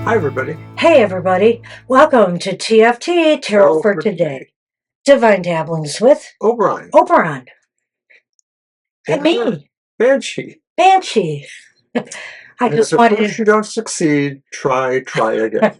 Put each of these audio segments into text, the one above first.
Hi, everybody. Hey, everybody. Welcome to TFT, Tarot for Today. Divine Dabblings with Oberon. Oberon. And me. Banshee. Banshee. I just wanted If you don't succeed, try again.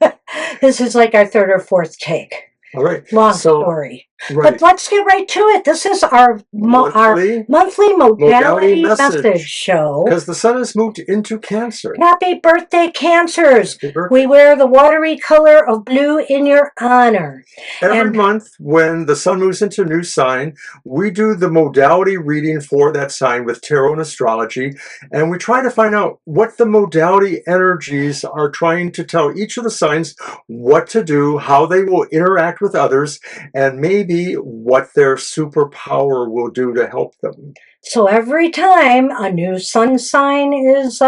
This is like our third or fourth take. All right. Long story. Right. But let's get right to it. This is our monthly modality message show. Because the sun has moved into Cancer. Happy birthday, Cancers. Happy birthday. We wear the watery color of blue in your honor. Every month when the sun moves into a new sign, we do the modality reading for that sign with Tarot and Astrology. And we try to find out what the modality energies are trying to tell each of the signs what to do, how they will interact with others, and maybe what their superpower will do to help them. So every time a new sun sign is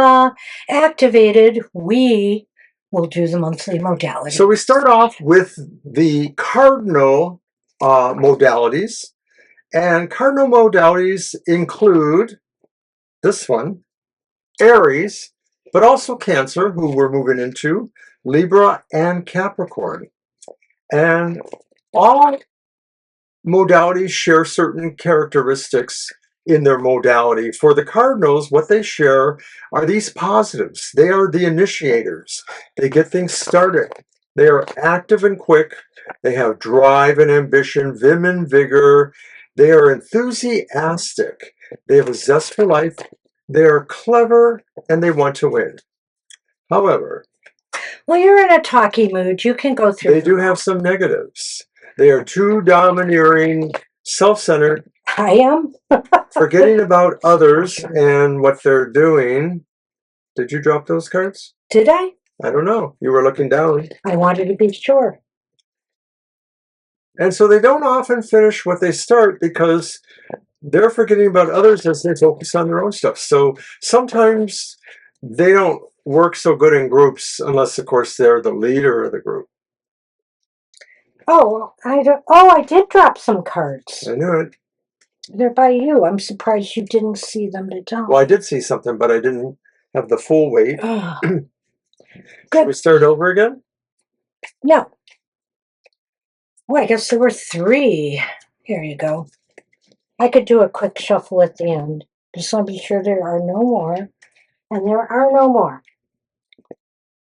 activated, we will do the monthly modality. So we start off with the cardinal modalities. And cardinal modalities include this one, Aries, but also Cancer, who we're moving into, Libra, and Capricorn. And all modalities share certain characteristics in their modality. For the cardinals, what they share are these positives. They are the initiators. They get things started. They are active and quick. They have drive and ambition, vim and vigor. They are enthusiastic. They have a zest for life. They are clever, and they want to win. However, well, you're in a talky mood. You can go through. They do have some negatives. They are too domineering, self-centered. I am. Forgetting about others and what they're doing. Did you drop those cards? Did I? I don't know. You were looking down. I wanted to be sure. And so they don't often finish what they start because they're forgetting about others as they focus on their own stuff. So sometimes they don't work so good in groups unless, of course, they're the leader of the group. Oh, I did drop some cards. I knew it. They're by you. I'm surprised you didn't see them to tell. Well, I did see something, but I didn't have the full weight. Good. Should we start over again? No. Well, I guess there were 3. Here you go. I could do a quick shuffle at the end. Just want to be sure there are no more. And there are no more.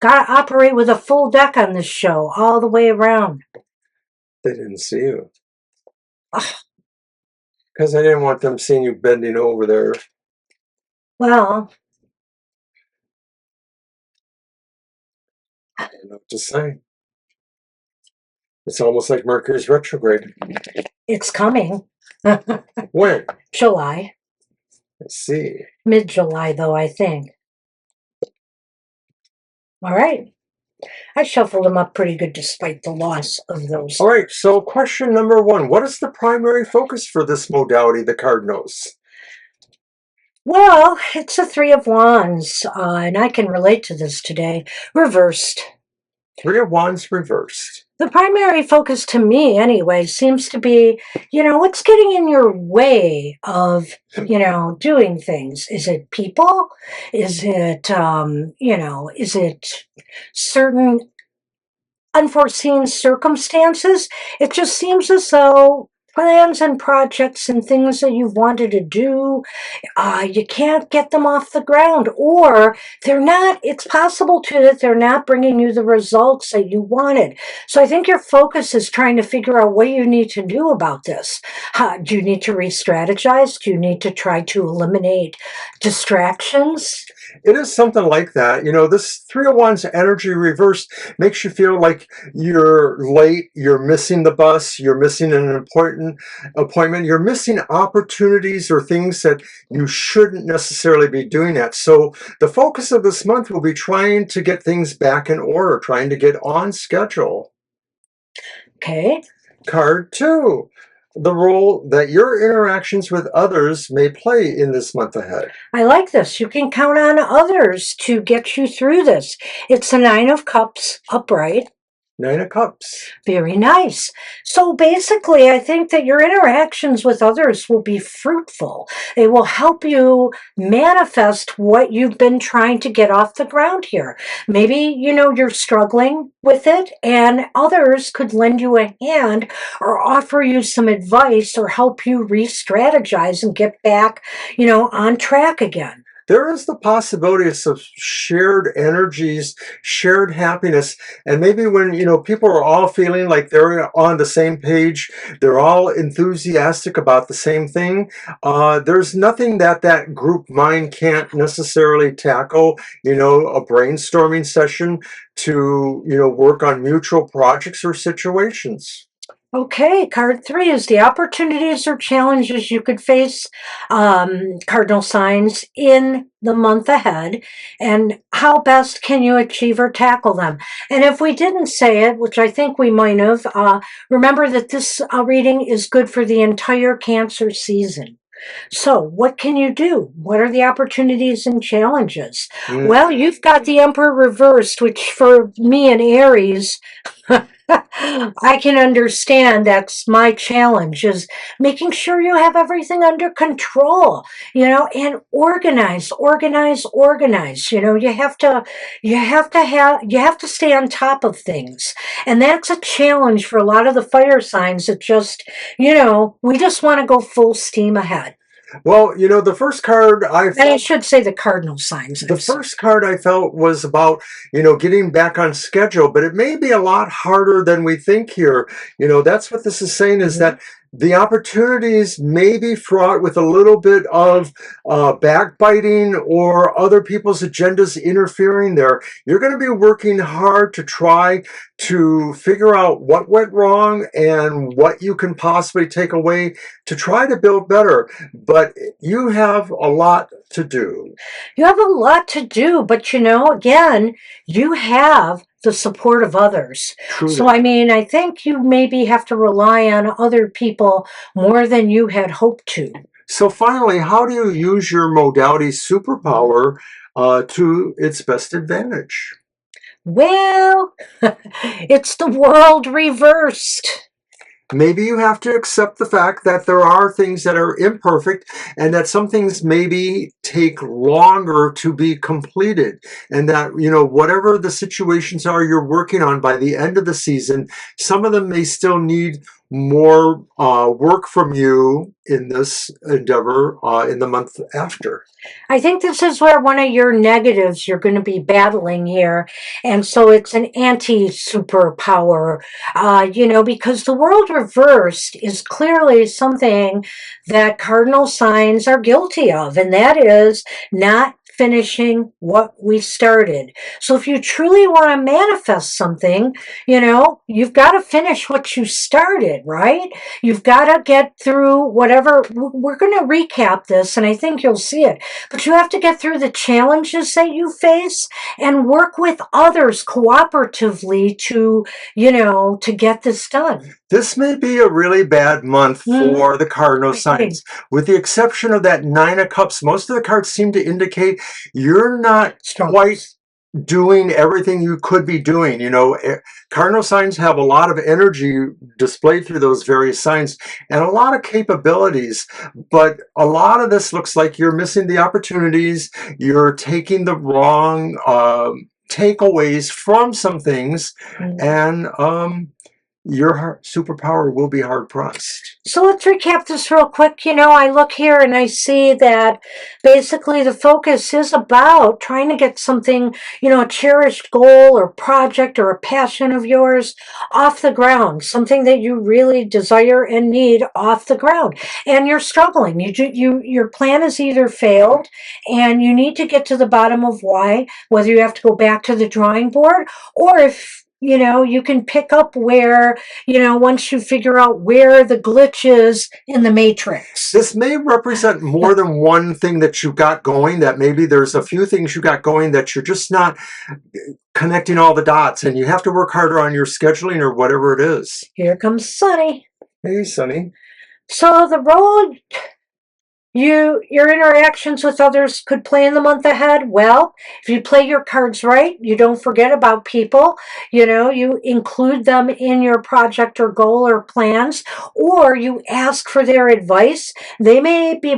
Gotta operate with a full deck on this show, all the way around. They didn't see you. Because I didn't want them seeing you bending over there. Well, I don't know what to say. It's almost like Mercury's retrograde. it's coming. When? July. I see. Mid-July, though, I think. All right. I shuffled them up pretty good despite the loss of those. All right, so question number 1. What is the primary focus for this modality, the cardinals? Well, it's a 3 of Wands, and I can relate to this today. Reversed. 3 of Wands reversed. The primary focus to me, anyway, seems to be, what's getting in your way of, doing things? Is it people? Is it, is it certain unforeseen circumstances? It just seems as though plans and projects and things that you've wanted to do, you can't get them off the ground, or it's possible too that they're not bringing you the results that you wanted. So I think your focus is trying to figure out what you need to do about this. Do you need to re-strategize? Do you need to try to eliminate distractions? It is something like that. This 3 of Wands energy reversed makes you feel like you're late, you're missing the bus, you're missing an important appointment, you're missing opportunities or things that you shouldn't necessarily be doing that. So the focus of this month will be trying to get things back in order, trying to get on schedule. Okay. Card 2. The role that your interactions with others may play in this month ahead. I like this. You can count on others to get you through this. It's a 9 of Cups upright. Nine of Cups. Very nice. So basically, I think that your interactions with others will be fruitful. They will help you manifest what you've been trying to get off the ground here. Maybe, you're struggling with it, and others could lend you a hand or offer you some advice or help you re-strategize and get back, on track again. There is the possibility of some shared energies, shared happiness. And maybe when, people are all feeling like they're on the same page, they're all enthusiastic about the same thing, there's nothing that group mind can't necessarily tackle, a brainstorming session to, work on mutual projects or situations. Okay, card 3 is the opportunities or challenges you could face, cardinal signs, in the month ahead, and how best can you achieve or tackle them. And if we didn't say it, which I think we might have, remember that this reading is good for the entire Cancer season. So what can you do? What are the opportunities and challenges? Well, you've got the Emperor reversed, which for me and Aries, I can understand. That's my challenge, is making sure you have everything under control, and organize. You have to stay on top of things. And that's a challenge for a lot of the fire signs that just, we just want to go full steam ahead. Well, the first card And I should say the cardinal signs. The first card I felt was about, getting back on schedule, but it may be a lot harder than we think here. That's what this is saying, is that the opportunities may be fraught with a little bit of backbiting or other people's agendas interfering there. You're going to be working hard to try to figure out what went wrong and what you can possibly take away to try to build better. But you have a lot to do. You have a lot to do, but again, you have the support of others. Truly. So, I think you maybe have to rely on other people more than you had hoped to. So finally, how do you use your modality superpower to its best advantage? Well, it's the world reversed. Maybe you have to accept the fact that there are things that are imperfect and that some things maybe take longer to be completed. And that, whatever the situations are you're working on by the end of the season, some of them may still need more work from you in this endeavor in the month after. I think this is where one of your negatives you're going to be battling here. And so it's an anti-superpower, because the world reversed is clearly something that cardinal signs are guilty of, and that is not finishing what we started. So if you truly want to manifest something, you've got to finish what you started, right? You've got to get through whatever. We're going to recap this, and I think you'll see it. But you have to get through the challenges that you face and work with others cooperatively to get this done. This may be a really bad month for the cardinal signs. With the exception of that Nine of Cups, most of the cards seem to indicate you're not quite doing everything you could be doing. Cardinal signs have a lot of energy displayed through those various signs and a lot of capabilities, but a lot of this looks like you're missing the opportunities. You're taking the wrong takeaways from some things, and your superpower will be hard pressed. So let's recap this real quick. I look here and I see that basically the focus is about trying to get something, a cherished goal or project or a passion of yours off the ground, something that you really desire and need off the ground. And you're struggling. Your plan has either failed and you need to get to the bottom of why, whether you have to go back to the drawing board, or if you can pick up where, once you figure out where the glitch is in the matrix. This may represent more than one thing that you got going, that maybe there's a few things you got going that you're just not connecting all the dots, and you have to work harder on your scheduling or whatever it is. Here comes Sunny. Hey, Sunny. So the road Your interactions with others could play in the month ahead. Well, if you play your cards right, you don't forget about people. You include them in your project or goal or plans, or you ask for their advice. They may be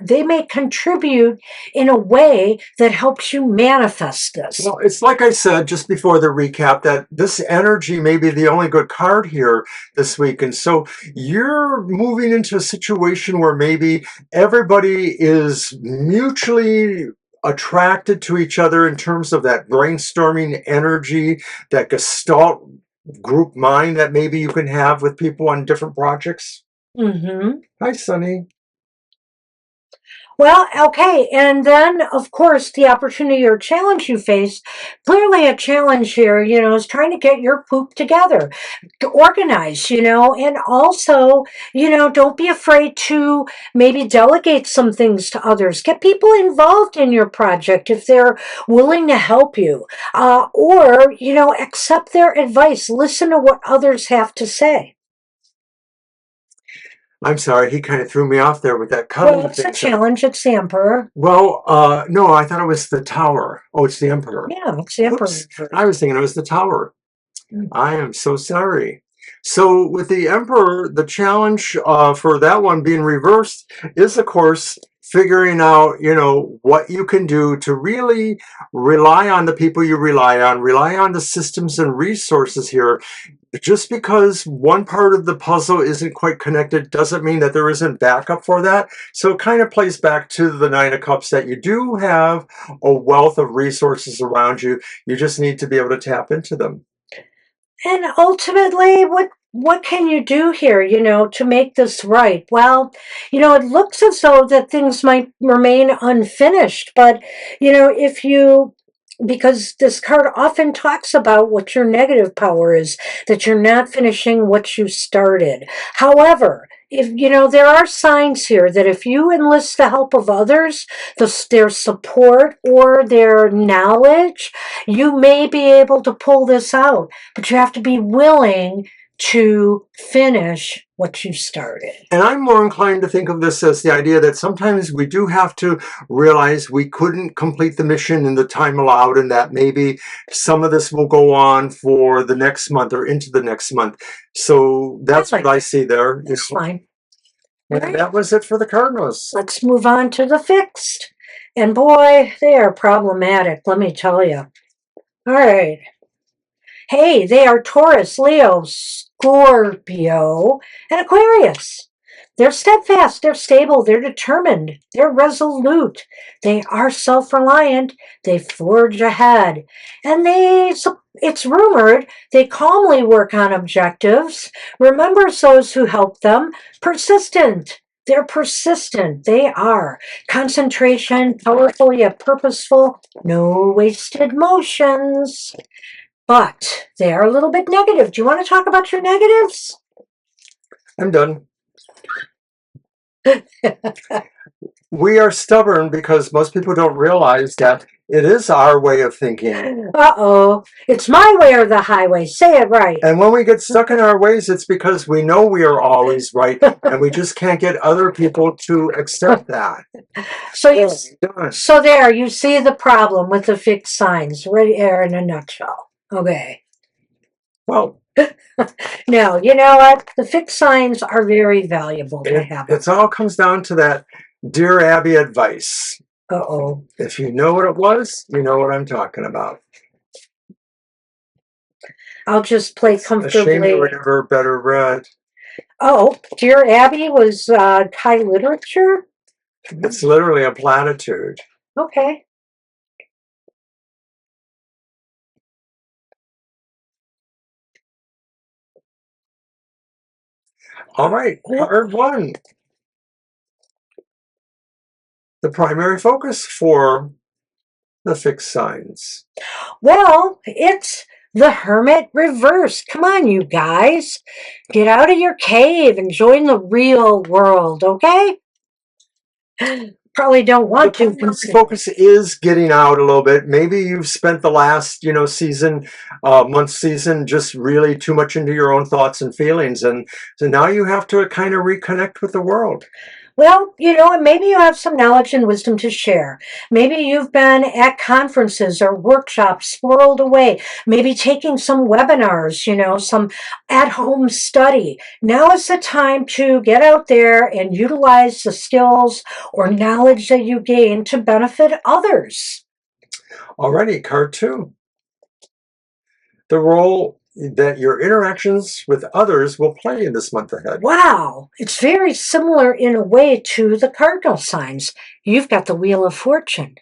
they may contribute in a way that helps you manifest this. Well, it's like I said just before the recap that this energy may be the only good card here this week. And so you're moving into a situation where maybe everybody is mutually attracted to each other in terms of that brainstorming energy, that gestalt group mind that maybe you can have with people on different projects. Mm-hmm. Hi, Sunny. Well, okay. And then, of course, the opportunity or challenge you face, clearly a challenge here, is trying to get your poop together, to organize, and also, don't be afraid to maybe delegate some things to others. Get people involved in your project if they're willing to help you, or, accept their advice. Listen to what others have to say. I'm sorry, he kind of threw me off there with that cuddling Well, it's thing. a challenge. It's the Emperor. Well, no, I thought it was the Tower. Oh, it's the Emperor. Yeah, it's the Emperor. Oops. I was thinking it was the Tower. Mm. I am so sorry. So with the Emperor, the challenge for that one being reversed is, of course, figuring out, what you can do to really rely on the people you rely on the systems and resources here. Just because one part of the puzzle isn't quite connected doesn't mean that there isn't backup for that. So it kind of plays back to the Nine of Cups that you do have a wealth of resources around you. You just need to be able to tap into them. And ultimately, what can you do here, to make this right? Well, it looks as though that things might remain unfinished, but, if you because this card often talks about what your negative power is, that you're not finishing what you started. However, if there are signs here that if you enlist the help of others, their support or their knowledge, you may be able to pull this out, but you have to be willing to finish what you started. And I'm more inclined to think of this as the idea that sometimes we do have to realize we couldn't complete the mission in the time allowed, and that maybe some of this will go on for the next month or into the next month. So that's what I see there. That's fine. And right. That was it for the Cardinals. Let's move on to the fixed. And boy, they are problematic, let me tell you. All right. Hey, they are Taurus, Leo, Scorpio, and Aquarius. They're steadfast, they're stable, they're determined, they're resolute, they are self-reliant, they forge ahead, and it's rumored they calmly work on objectives, remembers those who help them, persistent. They're persistent. They are. Concentration, powerful yet purposeful, no wasted motions. But they are a little bit negative. Do you want to talk about your negatives? I'm done. We are stubborn because most people don't realize that it is our way of thinking. Uh-oh. It's my way or the highway. Say it right. And when we get stuck in our ways, it's because we know we are always right, and we just can't get other people to accept that. So there, you see the problem with the fixed signs right there in a nutshell. Okay. Well, now, you know what? The fixed signs are very valuable to have. It all comes down to that Dear Abby advice. Uh-oh. If you know what it was, you know what I'm talking about. I'll just play comfortably. A shame you were never better read. Oh, Dear Abby was high literature? It's literally a platitude. Okay. All right, card one. The primary focus for the fixed signs. Well, it's the Hermit reversed. Come on, you guys. Get out of your cave and join the real world, okay? Probably don't want to. The focus is getting out a little bit. Maybe you've spent the last, season just really too much into your own thoughts and feelings. And so now you have to kind of reconnect with the world. Well, and maybe you have some knowledge and wisdom to share. Maybe you've been at conferences or workshops swirled away, maybe taking some webinars, some at home study. Now is the time to get out there and utilize the skills or knowledge that you gain to benefit others. Alrighty, card 2. The role that your interactions with others will play in this month ahead. Wow, it's very similar in a way to the cardinal signs. You've got the Wheel of Fortune.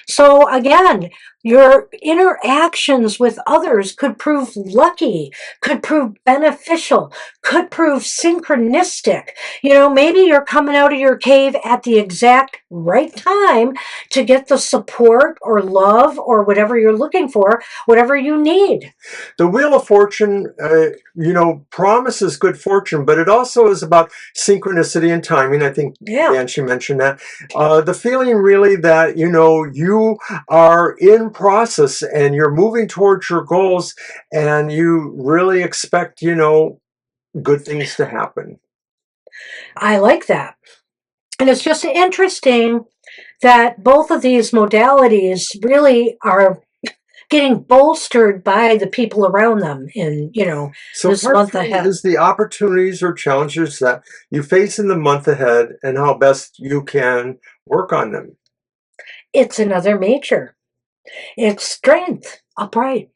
So again, your interactions with others could prove lucky, could prove beneficial, could prove synchronistic. Maybe you're coming out of your cave at the exact right time to get the support or love or whatever you're looking for, whatever you need. The Wheel of Fortune, promises good fortune, but it also is about synchronicity and timing. I think Banshee mentioned that. The feeling really that, you are in process and you're moving towards your goals and you really expect, good things to happen. I like that. And it's just interesting that both of these modalities really are getting bolstered by the people around them in, so this month ahead. Is the opportunities or challenges that you face in the month ahead and how best you can work on them. It's another major. It's strength upright.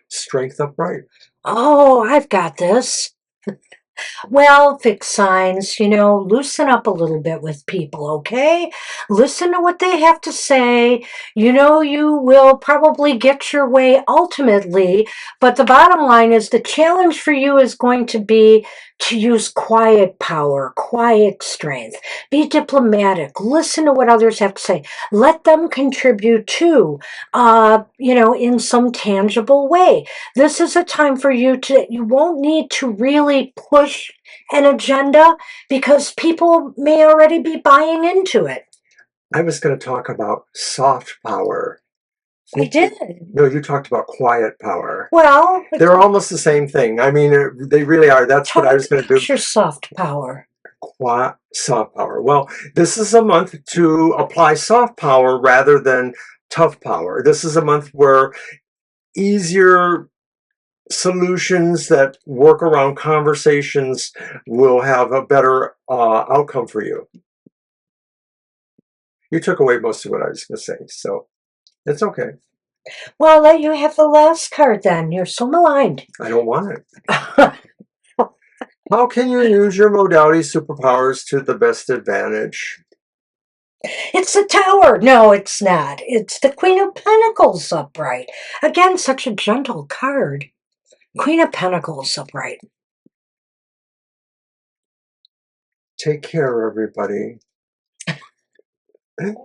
Strength upright. Oh, I've got this. Well, fixed signs, loosen up a little bit with people, okay? Listen to what they have to say. You will probably get your way ultimately, but the bottom line is the challenge for you is going to be to use quiet power, quiet strength. Be diplomatic. Listen to what others have to say. Let them contribute too, in some tangible way. This is a time for you won't need to really push an agenda because people may already be buying into it. I was going to talk about soft power. I did. No, you talked about quiet power. Well, they're almost the same thing. I mean, they really are. That's what I was going to do. Your soft power. Soft power. Well, this is a month to apply soft power rather than tough power. This is a month where easier solutions that work around conversations will have a better outcome for you. You took away most of what I was going to say, so it's okay. Well, I'll let you have the last card then. You're so maligned. I don't want it. How can you use your modality superpowers to the best advantage? It's the Tower. No, it's not. It's the Queen of Pentacles upright. Again, such a gentle card. Queen of Pentacles upright. Take care, everybody.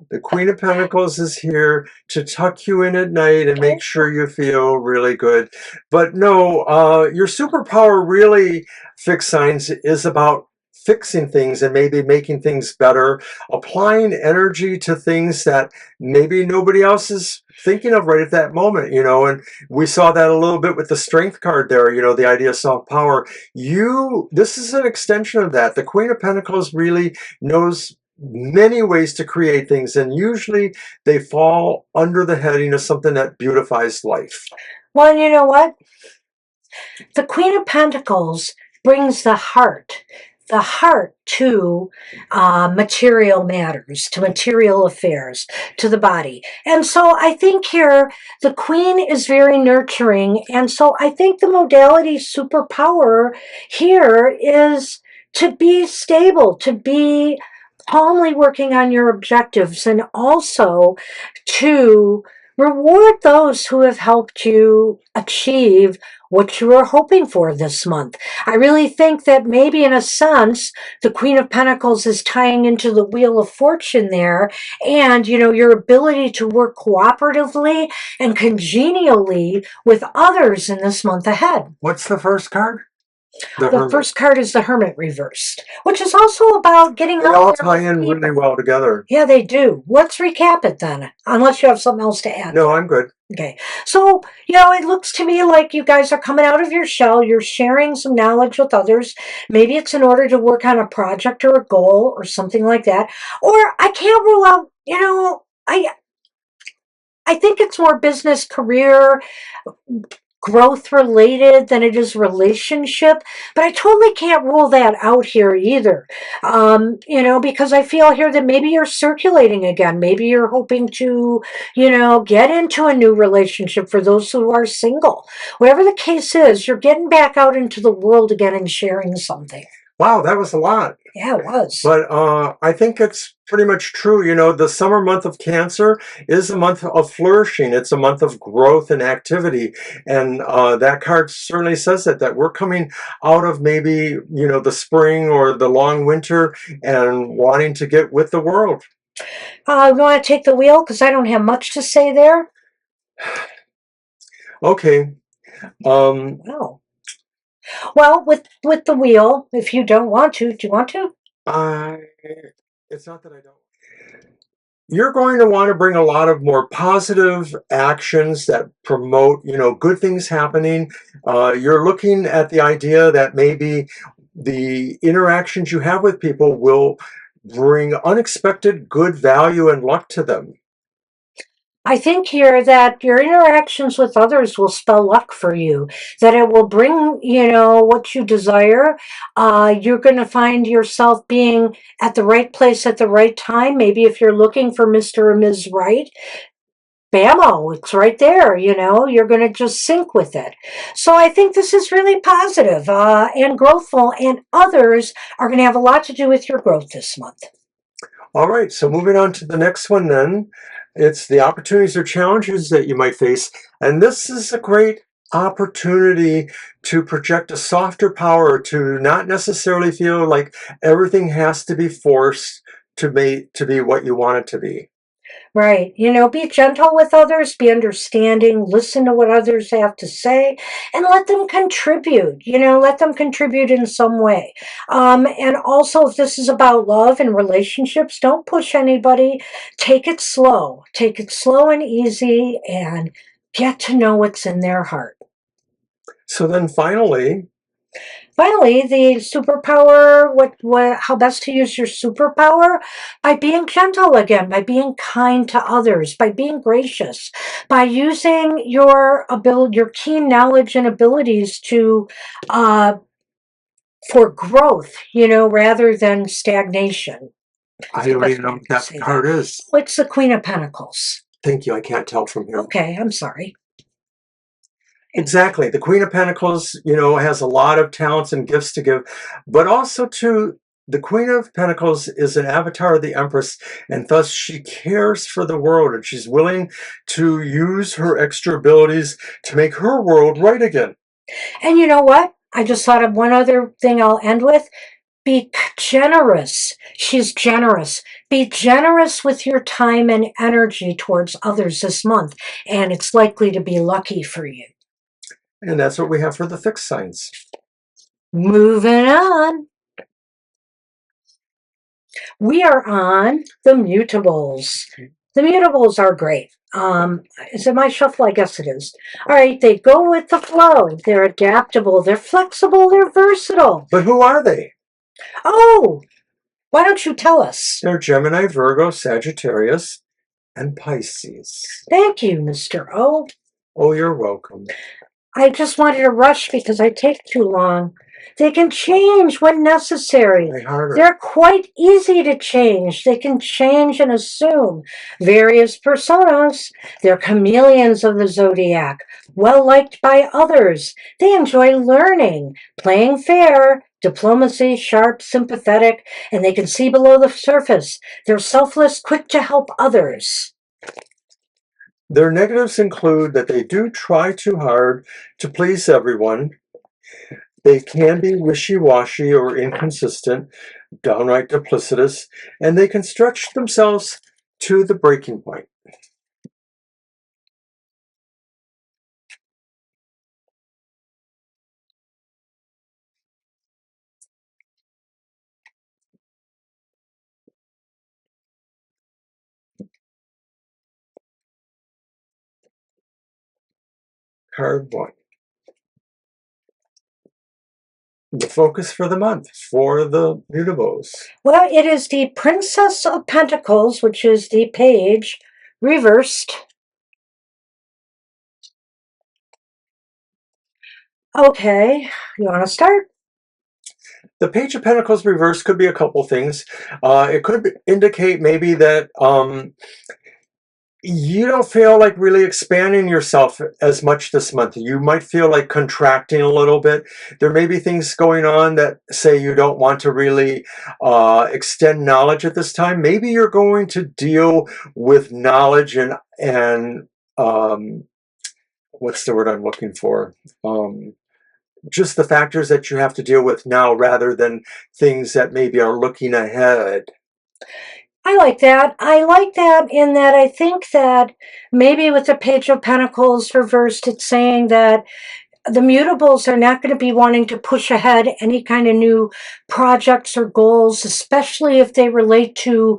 The Queen of Pentacles is here to tuck you in at night and make sure you feel really good. But no, your superpower really, fixed signs, is about fixing things and maybe making things better, applying energy to things that maybe nobody else is thinking of right at that moment, and we saw that a little bit with the strength card there, the idea of soft power. This is an extension of that. The Queen of Pentacles really knows many ways to create things, and usually they fall under the heading of something that beautifies life. Well, you know what? The Queen of Pentacles brings the heart to material matters, to material affairs, to the body. And so I think here the Queen is very nurturing. And so I think the modality superpower here is to be stable, to be calmly working on your objectives, and also to reward those who have helped you achieve what you were hoping for this month. I really think that maybe in a sense, the Queen of Pentacles is tying into the Wheel of Fortune there, and, your ability to work cooperatively and congenially with others in this month ahead. What's the first card? The The Hermit. first card is the Hermit reversed, which is also about getting They out all there tie with in people. really well together. Yeah, they do. Let's recap it then, unless you have something else to add. No, I'm good. Okay. So, it looks to me like you guys are coming out of your shell. You're sharing some knowledge with others. Maybe it's in order to work on a project or a goal or something like that. Or I can't rule out, I think it's more business, career, growth related than it is relationship, but I totally can't rule that out here either. Because I feel here that maybe you're circulating again. Maybe you're hoping to, get into a new relationship for those who are single. Whatever the case is, you're getting back out into the world again and sharing something. Wow, that was a lot. Yeah, it was. But I think it's pretty much true. The summer month of Cancer is a month of flourishing. It's a month of growth and activity. And that card certainly says that we're coming out of maybe, the spring or the long winter and wanting to get with the world. You want to take the wheel? Because I don't have much to say there. Okay. Wow. Well, with the wheel, if you don't want to, do you want to? It's not that I don't. You're going to want to bring a lot of more positive actions that promote, good things happening. You're looking at the idea that maybe the interactions you have with people will bring unexpected good value and luck to them. I think here that your interactions with others will spell luck for you, that it will bring, what you desire. You're going to find yourself being at the right place at the right time. Maybe if you're looking for Mr. or Ms. Right, bammo, it's right there, you're going to just sync with it. So I think this is really positive, and growthful, and others are going to have a lot to do with your growth this month. All right, so moving on to the next one then. It's the opportunities or challenges that you might face. And this is a great opportunity to project a softer power, to not necessarily feel like everything has to be forced to be what you want it to be. Right. Be gentle with others, be understanding, listen to what others have to say, and let them contribute. Let them contribute in some way. And also, if this is about love and relationships, don't push anybody. Take it slow. Take it slow and easy and get to know what's in their heart. So then finally, The superpower, how best to use your superpower? By being gentle again, by being kind to others, by being gracious, by using your keen knowledge and abilities for growth, rather than stagnation. I don't even know what that card is. It's the Queen of Pentacles. Thank you. I can't tell from here. Okay, I'm sorry. Exactly. The Queen of Pentacles, has a lot of talents and gifts to give, but also too, the Queen of Pentacles is an avatar of the Empress, and thus she cares for the world, and she's willing to use her extra abilities to make her world right again. And you know what? I just thought of one other thing I'll end with. Be generous. She's generous. Be generous with your time and energy towards others this month, and it's likely to be lucky for you. And that's what we have for the fixed signs. Moving on. We are on the mutables. The mutables are great. Is it my shuffle? I guess it is. All right, they go with the flow. They're adaptable. They're flexible. They're versatile. But who are they? Oh, why don't you tell us? They're Gemini, Virgo, Sagittarius, and Pisces. Thank you, Mr. O. Oh, you're welcome. I just wanted to rush because I take too long. They can change when necessary. They're quite easy to change. They can change and assume various personas. They're chameleons of the zodiac, well liked by others. They enjoy learning, playing fair, diplomacy, sharp, sympathetic, and they can see below the surface. They're selfless, quick to help others. Their negatives include that they do try too hard to please everyone. They can be wishy-washy or inconsistent, downright duplicitous, and they can stretch themselves to the breaking point. Card 1. The focus for the month for the mutables. Well, it is the Princess of Pentacles, which is the page reversed. Okay, you want to start? The Page of Pentacles reversed could be a couple things. It could indicate maybe that you don't feel like really expanding yourself as much this month. You might feel like contracting a little bit. There may be things going on that say you don't want to really extend knowledge at this time. Maybe you're going to deal with knowledge and what's the word I'm looking for? Just the factors that you have to deal with now rather than things that maybe are looking ahead. I like that. I like that in that I think that maybe with the Page of Pentacles reversed, it's saying that the mutables are not going to be wanting to push ahead any kind of new projects or goals, especially if they relate to,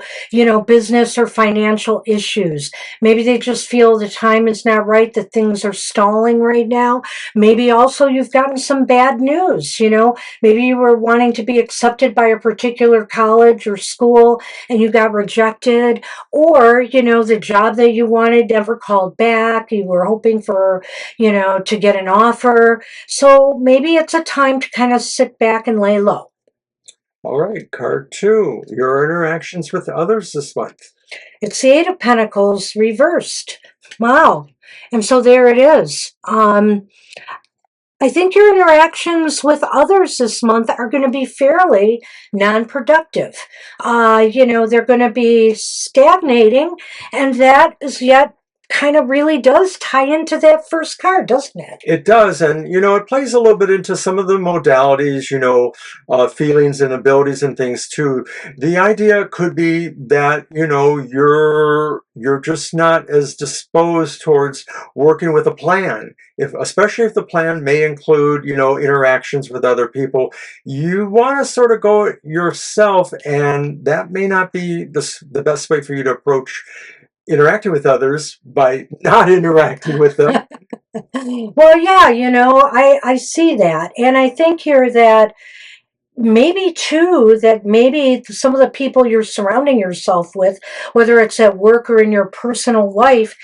business or financial issues. Maybe they just feel the time is not right, that things are stalling right now. Maybe also you've gotten some bad news, maybe you were wanting to be accepted by a particular college or school and you got rejected, or, the job that you wanted never called back. You were hoping for, to get an offer. So maybe it's a time to kind of sit back and lay low. All right, card 2, your interactions with others this month. It's the Eight of Pentacles reversed. Wow. And so there it is. I think your interactions with others this month are going to be fairly non-productive. They're going to be stagnating, and that is yet kind of really does tie into that first card, doesn't it? It does, and it plays a little bit into some of the modalities, feelings and abilities and things too. The idea could be that you're just not as disposed towards working with a plan. Especially if the plan may include interactions with other people, you want to sort of go yourself, and that may not be the best way for you to approach interacting with others by not interacting with them. Well, yeah, I see that. And I think here that maybe some of the people you're surrounding yourself with, whether it's at work or in your personal life,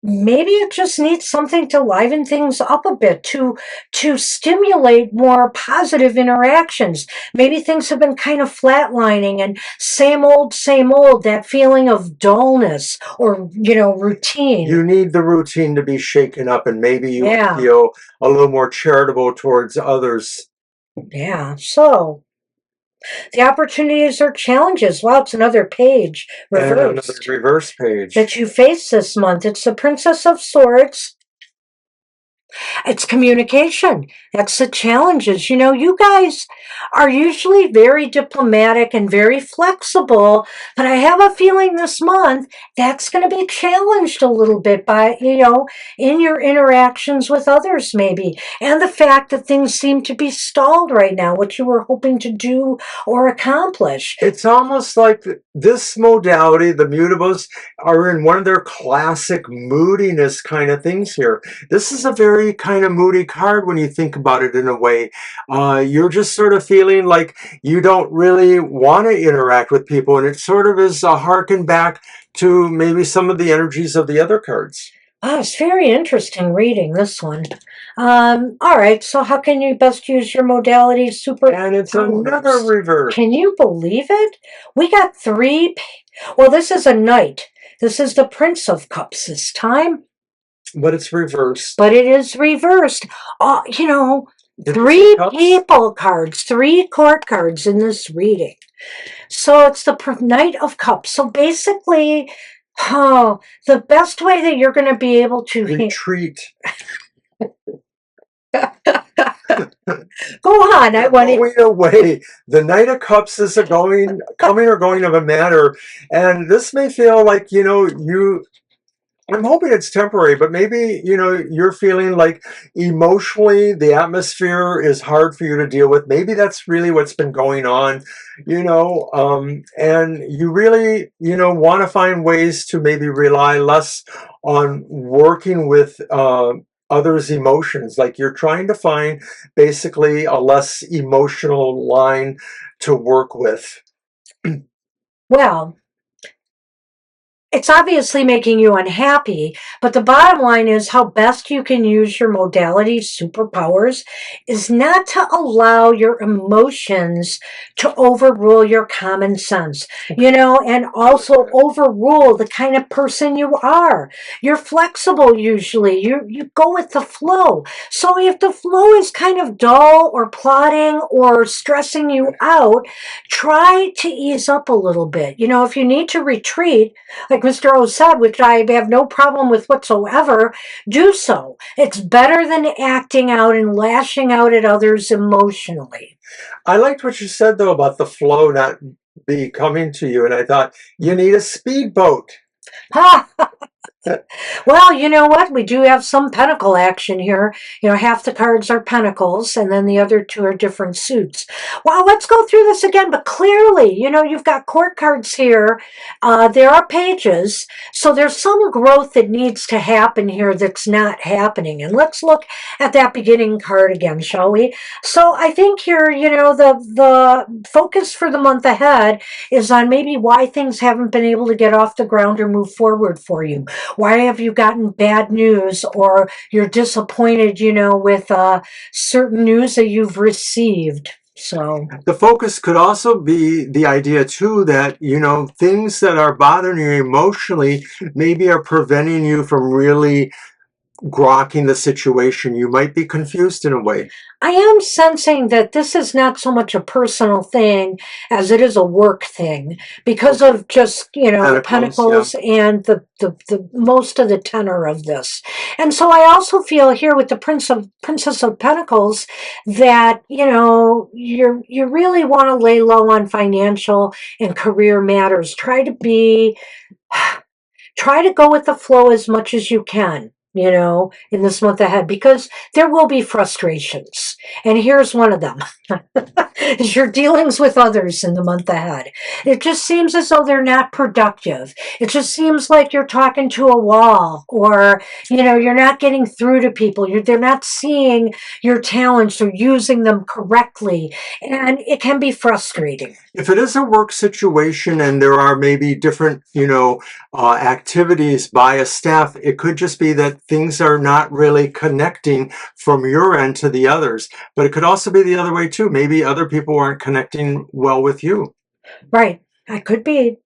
maybe it just needs something to liven things up a bit, to stimulate more positive interactions. Maybe things have been kind of flatlining and same old, that feeling of dullness or, routine. You need the routine to be shaken up, and maybe you would feel a little more charitable towards others. Yeah, so the opportunities or challenges. Wow, it's another page reversed. And another reverse page. That you face this month. It's the Princess of Swords. It's communication. That's the challenges. You guys are usually very diplomatic and very flexible, but I have a feeling this month that's going to be challenged a little bit by, in your interactions with others maybe. And the fact that things seem to be stalled right now, what you were hoping to do or accomplish. It's almost like this modality, the mutables, are in one of their classic moodiness kind of things here. This is a very kind of moody card when you think about it in a way. You're just sort of feeling like you don't really want to interact with people, and it sort of is a harken back to maybe some of the energies of the other cards. Oh, it's very interesting reading this one. All right, so how can you best use your modality super? And it's another reverse. Can you believe it? We got 3. Well, this is a knight. This is the Prince of Cups this time. But it's reversed. But it is reversed. 3 people cards, 3 court cards in this reading. So it's the Knight of Cups. So basically, the best way that you're going to be able to retreat. Go on. Going away. The Knight of Cups is coming or going of a matter, and this may feel like I'm hoping it's temporary, but maybe, you're feeling like emotionally the atmosphere is hard for you to deal with. Maybe that's really what's been going on, and you really, want to find ways to maybe rely less on working with others' emotions. Like you're trying to find basically a less emotional line to work with. Well, it's obviously making you unhappy, but the bottom line is how best you can use your modality superpowers is not to allow your emotions to overrule your common sense, and also overrule the kind of person you are. You're flexible usually. You go with the flow. So if the flow is kind of dull or plodding or stressing you out, try to ease up a little bit. If you need to retreat, like Mr. O said, which I have no problem with whatsoever, do so. It's better than acting out and lashing out at others emotionally. I liked what you said, though, about the flow not be coming to you. And I thought, you need a speedboat. Ha! Well, you know what? We do have some pentacle action here. Half the cards are pentacles, and then the other two are different suits. Well, let's go through this again. But clearly, you've got court cards here. There are pages. So there's some growth that needs to happen here that's not happening. And let's look at that beginning card again, shall we? So I think here, the focus for the month ahead is on maybe why things haven't been able to get off the ground or move forward for you. Why have you gotten bad news, or you're disappointed, with certain news that you've received? So the focus could also be the idea too that, things that are bothering you emotionally maybe are preventing you from really grokking the situation. You might be confused in a way. I am sensing that this is not so much a personal thing as it is a work thing because of just, the pentacles and the most of the tenor of this. And so I also feel here with the Princess of Pentacles that, you really want to lay low on financial and career matters. Try to go with the flow as much as you can, in this month ahead, because there will be frustrations. And here's one of them. Is your dealings with others in the month ahead. It just seems as though they're not productive. It just seems like you're talking to a wall, or, you're not getting through to people. They're not seeing your talents or using them correctly. And it can be frustrating. If it is a work situation and there are maybe different, activities by a staff, it could just be that things are not really connecting from your end to the others. But it could also be the other way too. Maybe other people aren't connecting well with you. Right. It could be,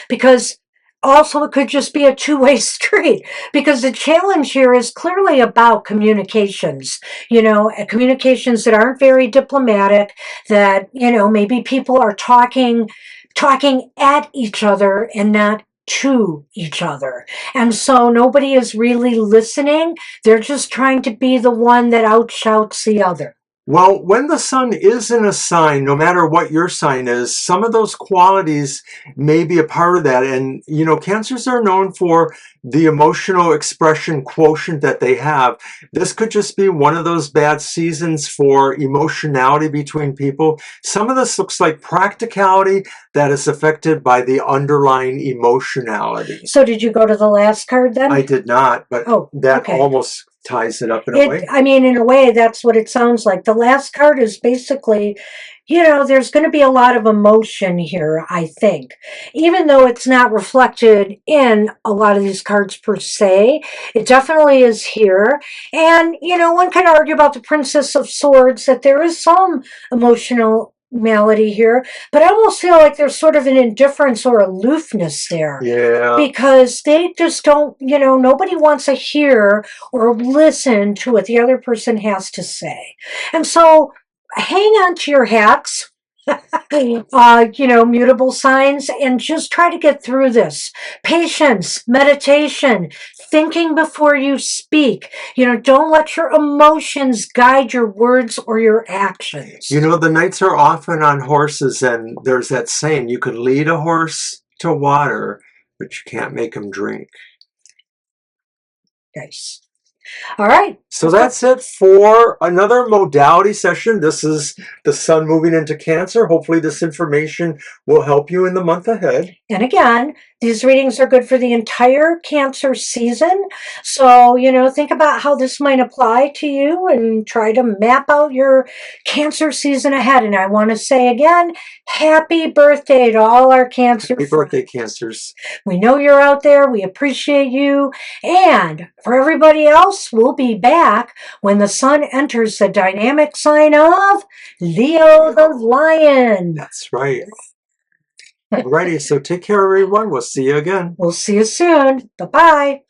because also it could just be a two-way street, because the challenge here is clearly about communications, communications that aren't very diplomatic, that, maybe people are talking at each other and not to each other. And so nobody is really listening. They're just trying to be the one that outshouts the other. Well, when the sun is in a sign, no matter what your sign is, some of those qualities may be a part of that. And, Cancers are known for the emotional expression quotient that they have. This could just be one of those bad seasons for emotionality between people. Some of this looks like practicality that is affected by the underlying emotionality. So did you go to the last card then? I did not, but almost ties it up in a way. I mean, in a way, that's what it sounds like. The last card is basically, there's going to be a lot of emotion here, I think. Even though it's not reflected in a lot of these cards per se, it definitely is here. And, one can argue about the Princess of Swords that there is some emotional malady here, but I almost feel like there's sort of an indifference or aloofness there. Yeah. Because they just don't, nobody wants to hear or listen to what the other person has to say. And so hang on to your hats, mutable signs, and just try to get through this. Patience, meditation, thinking before you speak. Don't let your emotions guide your words or your actions. The knights are often on horses, and there's that saying, you can lead a horse to water, but you can't make him drink. Nice. All right. So that's it for another modality session. This is the sun moving into Cancer. Hopefully this information will help you in the month ahead. And again, these readings are good for the entire Cancer season. So, think about how this might apply to you and try to map out your Cancer season ahead. And I want to say again, happy birthday to all our Cancer. Happy birthday, Cancers. We know you're out there. We appreciate you. And for everybody else, we'll be back when the sun enters the dynamic sign of Leo the Lion. That's right. Alrighty, so take care, everyone. We'll see you again. We'll see you soon. Bye-bye.